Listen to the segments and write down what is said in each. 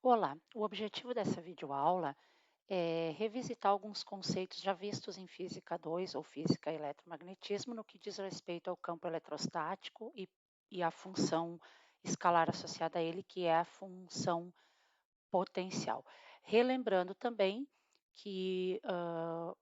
Olá, o objetivo dessa videoaula é revisitar alguns conceitos já vistos em Física 2 ou Física e Eletromagnetismo no que diz respeito ao campo eletrostático e à função escalar associada a ele, que é a função potencial. Relembrando também que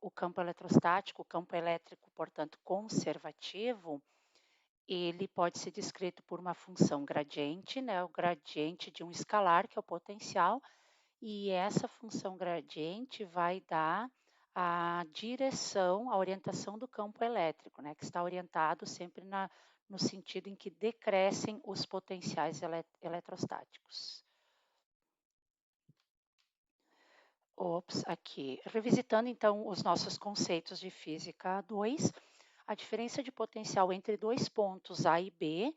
o campo eletrostático, o campo elétrico, portanto, conservativo, ele pode ser descrito por uma função gradiente, né, o gradiente de um escalar, que é o potencial, e essa função gradiente vai dar a direção, a orientação do campo elétrico, né, que está orientado sempre no sentido em que decrescem os potenciais eletrostáticos. Ops, aqui. Revisitando então os nossos conceitos de física 2, a diferença de potencial entre dois pontos A e B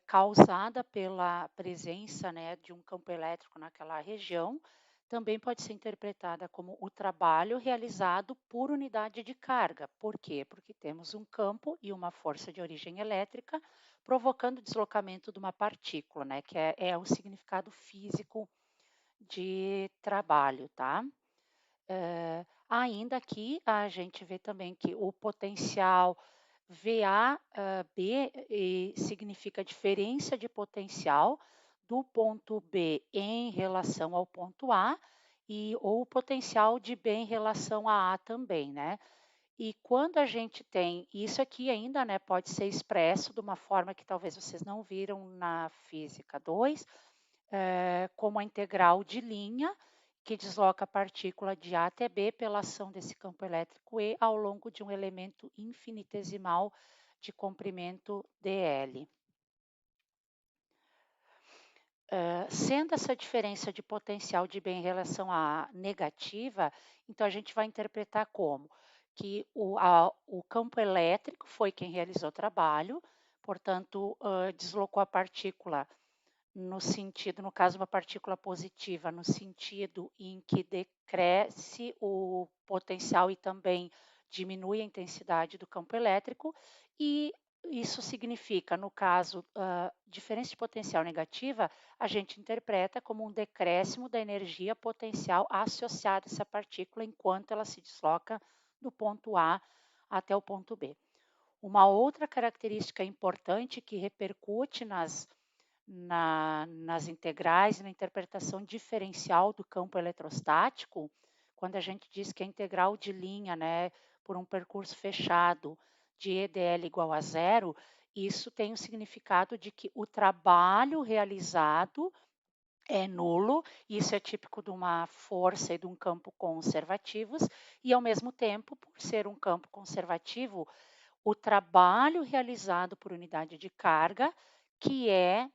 causada pela presença, né, de um campo elétrico naquela região, também pode ser interpretada como o trabalho realizado por unidade de carga. Por quê? Porque temos um campo e uma força de origem elétrica provocando o deslocamento de uma partícula, né, que é o significado físico de trabalho, tá? Ainda aqui a gente vê também que o potencial VA, B significa diferença de potencial do ponto B em relação ao ponto A ou o potencial de B em relação a A também, né? E quando a gente tem isso aqui ainda, né, pode ser expresso de uma forma que talvez vocês não viram na física 2, como a integral de linha, que desloca a partícula de A até B pela ação desse campo elétrico E ao longo de um elemento infinitesimal de comprimento dl. Sendo essa diferença de potencial de B em relação a A negativa, então a gente vai interpretar como que o campo elétrico foi quem realizou o trabalho, portanto, deslocou a partícula no sentido, no caso, uma partícula positiva, no sentido em que decresce o potencial e também diminui a intensidade do campo elétrico, e isso significa, no caso, diferença de potencial negativa, a gente interpreta como um decréscimo da energia potencial associada a essa partícula enquanto ela se desloca do ponto A até o ponto B. Uma outra característica importante que repercute nas integrais e na interpretação diferencial do campo eletrostático, quando a gente diz que a integral de linha, né, por um percurso fechado de EDL igual a zero, isso tem o significado de que o trabalho realizado é nulo, isso é típico de uma força e de um campo conservativos, e ao mesmo tempo, por ser um campo conservativo, o trabalho realizado por unidade de carga, que é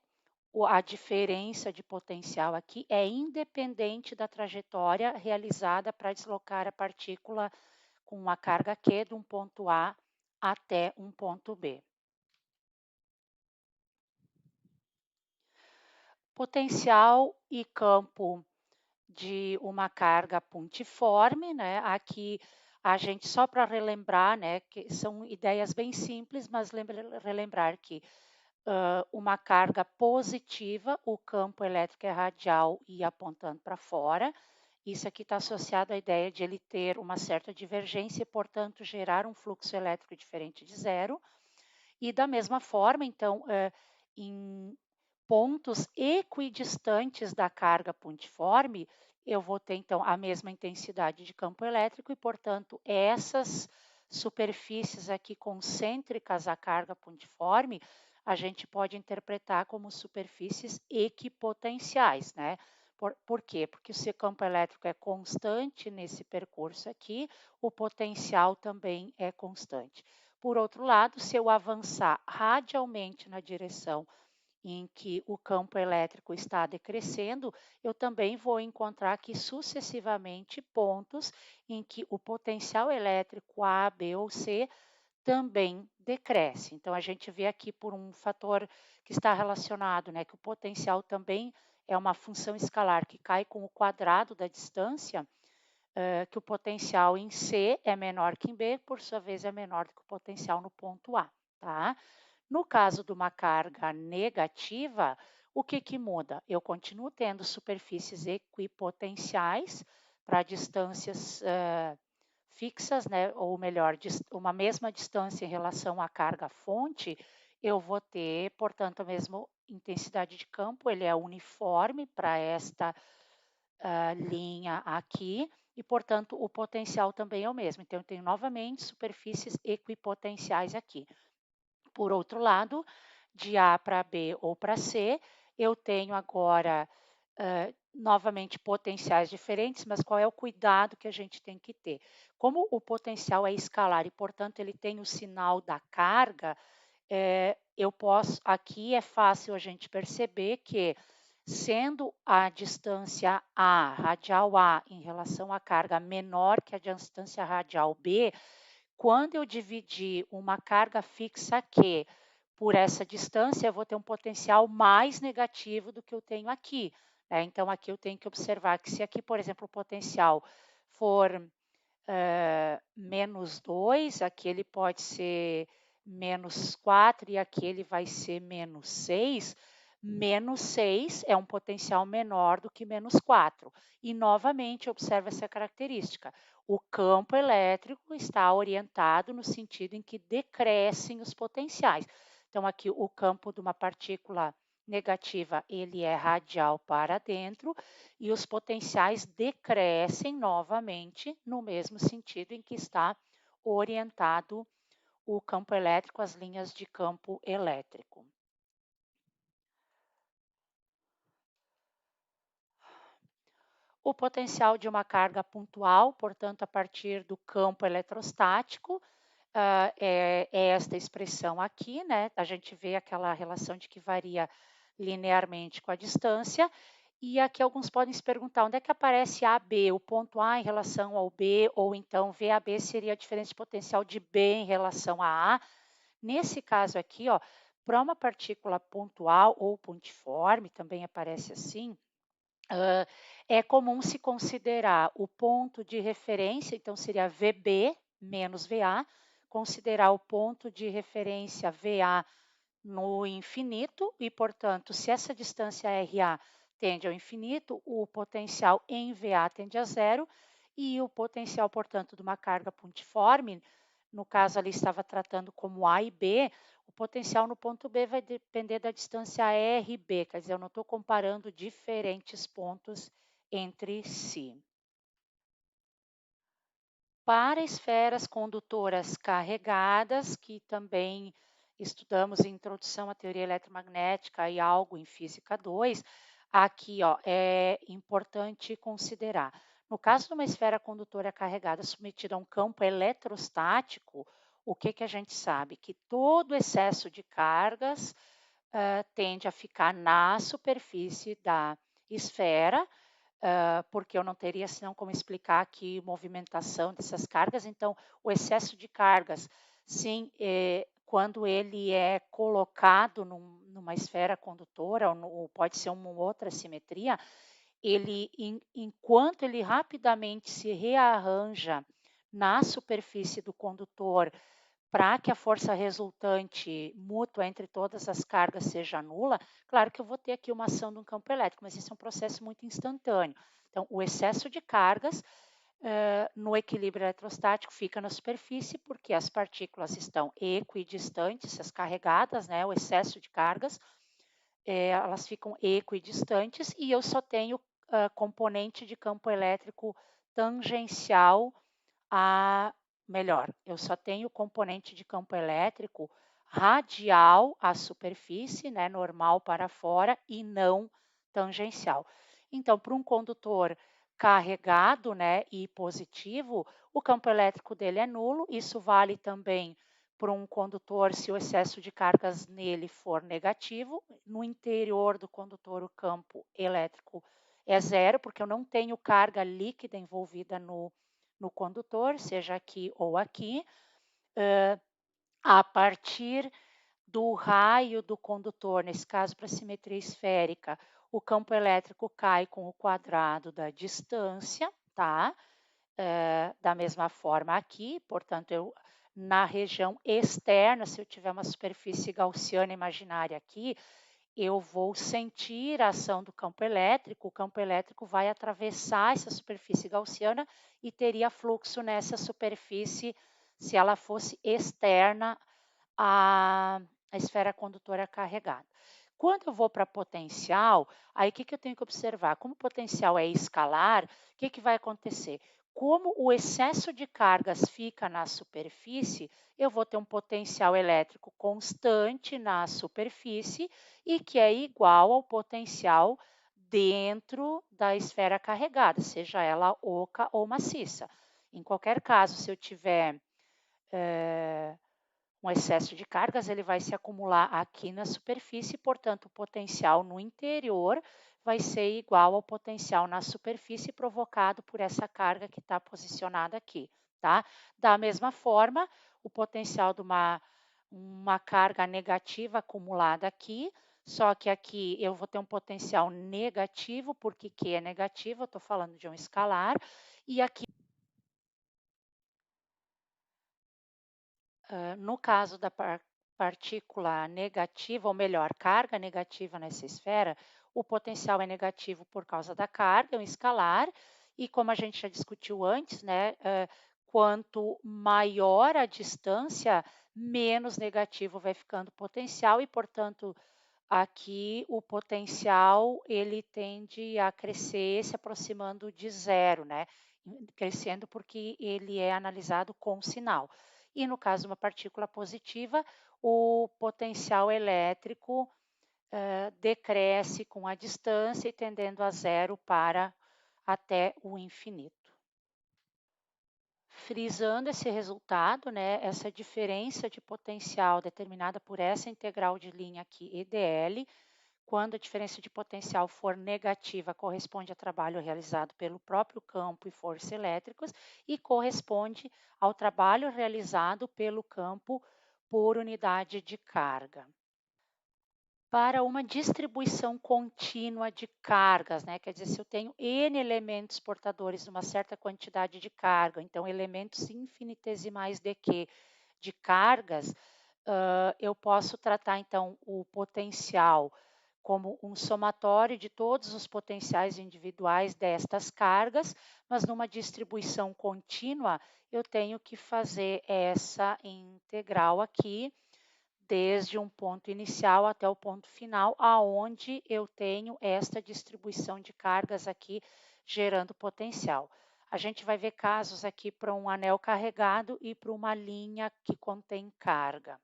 a diferença de potencial aqui é independente da trajetória realizada para deslocar a partícula com uma carga Q de um ponto A até um ponto B. Potencial e campo de uma carga pontiforme, né? Aqui a gente só para relembrar, né, que são ideias bem simples, mas relembrar que uma carga positiva, o campo elétrico é radial e apontando para fora. Isso aqui está associado à ideia de ele ter uma certa divergência e, portanto, gerar um fluxo elétrico diferente de zero. E da mesma forma, então, em pontos equidistantes da carga pontiforme, eu vou ter então a mesma intensidade de campo elétrico e, portanto, essas superfícies aqui concêntricas à carga pontiforme, a gente pode interpretar como superfícies equipotenciais, né? Por quê? Porque o seu campo elétrico é constante nesse percurso aqui, o potencial também é constante. Por outro lado, se eu avançar radialmente na direção em que o campo elétrico está decrescendo, eu também vou encontrar aqui sucessivamente pontos em que o potencial elétrico A, B ou C também decresce. Então, a gente vê aqui por um fator que está relacionado, né, que o potencial também é uma função escalar que cai com o quadrado da distância, que o potencial em C é menor que em B, por sua vez é menor do que o potencial no ponto A, tá? No caso de uma carga negativa, O que que muda? Eu continuo tendo superfícies equipotenciais para distâncias fixas, né? Ou melhor, uma mesma distância em relação à carga-fonte, eu vou ter, portanto, a mesma intensidade de campo, ele é uniforme para esta linha aqui, e, portanto, o potencial também é o mesmo. Então, eu tenho novamente superfícies equipotenciais aqui. Por outro lado, de A para B ou para C, eu tenho agora novamente potenciais diferentes, mas qual é o cuidado que a gente tem que ter? Como o potencial é escalar e, portanto, ele tem o sinal da carga, eu posso, aqui é fácil a gente perceber que, sendo a distância A, radial A, em relação à carga menor que a distância radial B, quando eu dividir uma carga fixa Q por essa distância, eu vou ter um potencial mais negativo do que eu tenho aqui. Né? Então, aqui eu tenho que observar que se aqui, por exemplo, o potencial for menos 2, aqui ele pode ser menos 4 e aqui ele vai ser menos 6. Menos 6 é um potencial menor do que menos 4. E, novamente, observa essa característica. O campo elétrico está orientado no sentido em que decrescem os potenciais. Então, aqui o campo de uma partícula negativa, ele é radial para dentro, e os potenciais decrescem novamente no mesmo sentido em que está orientado o campo elétrico, as linhas de campo elétrico. O potencial de uma carga pontual, portanto, a partir do campo eletrostático, é esta expressão aqui, né? A gente vê aquela relação de que varia linearmente com a distância. E aqui alguns podem se perguntar onde é que aparece AB, o ponto A em relação ao B, ou então VAB seria a diferença de potencial de B em relação a A. Nesse caso aqui, ó, para uma partícula pontual ou pontiforme, também aparece assim, é comum se considerar o ponto de referência, então seria VB menos VA, considerar o ponto de referência VA no infinito e, portanto, se essa distância RA tende ao infinito, o potencial em VA tende a zero e o potencial, portanto, de uma carga pontiforme, no caso ali estava tratando como A e B, o potencial no ponto B vai depender da distância RB, quer dizer, eu não estou comparando diferentes pontos entre si. Para esferas condutoras carregadas, que também estudamos em Introdução à Teoria Eletromagnética e algo em Física 2, aqui ó, é importante considerar. No caso de uma esfera condutora carregada submetida a um campo eletrostático, o que, que a gente sabe? Que todo excesso de cargas tende a ficar na superfície da esfera, porque eu não teria senão como explicar aqui movimentação dessas cargas. Então, o excesso de cargas, sim, quando ele é colocado numa esfera condutora, ou pode ser uma outra simetria, ele, enquanto ele rapidamente se rearranja na superfície do condutor para que a força resultante mútua entre todas as cargas seja nula, claro que eu vou ter aqui uma ação de um campo elétrico, mas isso é um processo muito instantâneo. Então, o excesso de cargas no equilíbrio eletrostático fica na superfície porque as partículas estão equidistantes, as carregadas, né, o excesso de cargas, elas ficam equidistantes e eu só tenho componente de campo elétrico tangencial a melhor, eu só tenho componente de campo elétrico radial à superfície, né, normal para fora e não tangencial. Então, para um condutor carregado, né, e positivo, o campo elétrico dele é nulo. Isso vale também para um condutor se o excesso de cargas nele for negativo. No interior do condutor, o campo elétrico é zero, porque eu não tenho carga líquida envolvida no condutor, seja aqui ou aqui, a partir do raio do condutor, nesse caso para simetria esférica, o campo elétrico cai com o quadrado da distância, tá? Da mesma forma aqui, portanto, na região externa, se eu tiver uma superfície gaussiana imaginária aqui, eu vou sentir a ação do campo elétrico, o campo elétrico vai atravessar essa superfície gaussiana e teria fluxo nessa superfície se ela fosse externa à, à esfera condutora carregada. Quando eu vou para potencial, aí o que, que eu tenho que observar? Como o potencial é escalar, o que, que vai acontecer? Como o excesso de cargas fica na superfície, eu vou ter um potencial elétrico constante na superfície e que é igual ao potencial dentro da esfera carregada, seja ela oca ou maciça. Em qualquer caso, se eu tiver um excesso de cargas, ele vai se acumular aqui na superfície, portanto, o potencial no interior vai ser igual ao potencial na superfície provocado por essa carga que está posicionada aqui, tá? Da mesma forma, o potencial de uma carga negativa acumulada aqui, só que aqui eu vou ter um potencial negativo, porque Q é negativo, eu estou falando de um escalar, e aqui no caso da partícula negativa, ou melhor, carga negativa nessa esfera, o potencial é negativo por causa da carga, é um escalar, e como a gente já discutiu antes, né, quanto maior a distância, menos negativo vai ficando o potencial e, portanto, aqui o potencial ele tende a crescer se aproximando de zero, né? Crescendo porque ele é analisado com sinal. E no caso de uma partícula positiva, o potencial elétrico decresce com a distância e tendendo a zero para até o infinito. Frisando esse resultado, né, essa diferença de potencial determinada por essa integral de linha aqui, EDL, quando a diferença de potencial for negativa, corresponde a trabalho realizado pelo próprio campo e forças elétricas e corresponde ao trabalho realizado pelo campo por unidade de carga. Para uma distribuição contínua de cargas, né? Quer dizer, se eu tenho N elementos portadores de uma certa quantidade de carga, então elementos infinitesimais de cargas, eu posso tratar então o potencial como um somatório de todos os potenciais individuais destas cargas, mas numa distribuição contínua, eu tenho que fazer essa integral aqui, desde um ponto inicial até o ponto final, aonde eu tenho esta distribuição de cargas aqui gerando potencial. A gente vai ver casos aqui para um anel carregado e para uma linha que contém carga.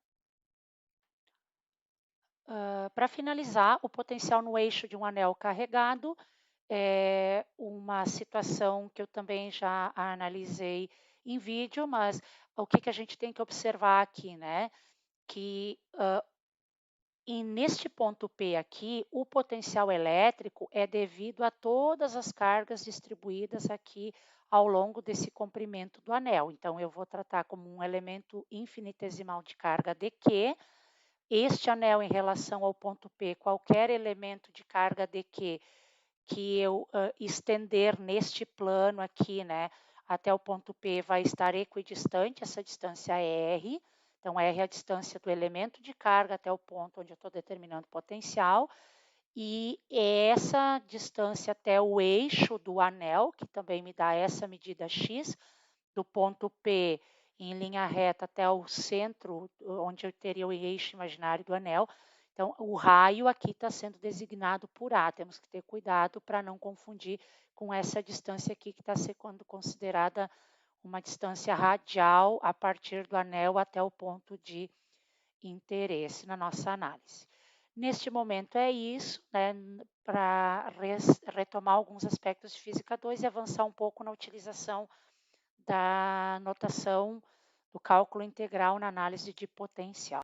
Para finalizar, o potencial no eixo de um anel carregado é uma situação que eu também já analisei em vídeo, mas o que, que a gente tem que observar aqui, né? Que e neste ponto P aqui, o potencial elétrico é devido a todas as cargas distribuídas aqui ao longo desse comprimento do anel. Então, eu vou tratar como um elemento infinitesimal de carga de Q. Este anel em relação ao ponto P, qualquer elemento de carga de Q que eu estender neste plano aqui, né, até o ponto P vai estar equidistante, essa distância é R. Então, R é a distância do elemento de carga até o ponto onde eu estou determinando o potencial. E essa distância até o eixo do anel, que também me dá essa medida X, do ponto P em linha reta até o centro, onde eu teria o eixo imaginário do anel. Então, o raio aqui está sendo designado por A. Temos que ter cuidado para não confundir com essa distância aqui, que está sendo considerada uma distância radial a partir do anel até o ponto de interesse na nossa análise. Neste momento é isso, né, para retomar alguns aspectos de física 2 e avançar um pouco na utilização da notação do cálculo integral na análise de potencial.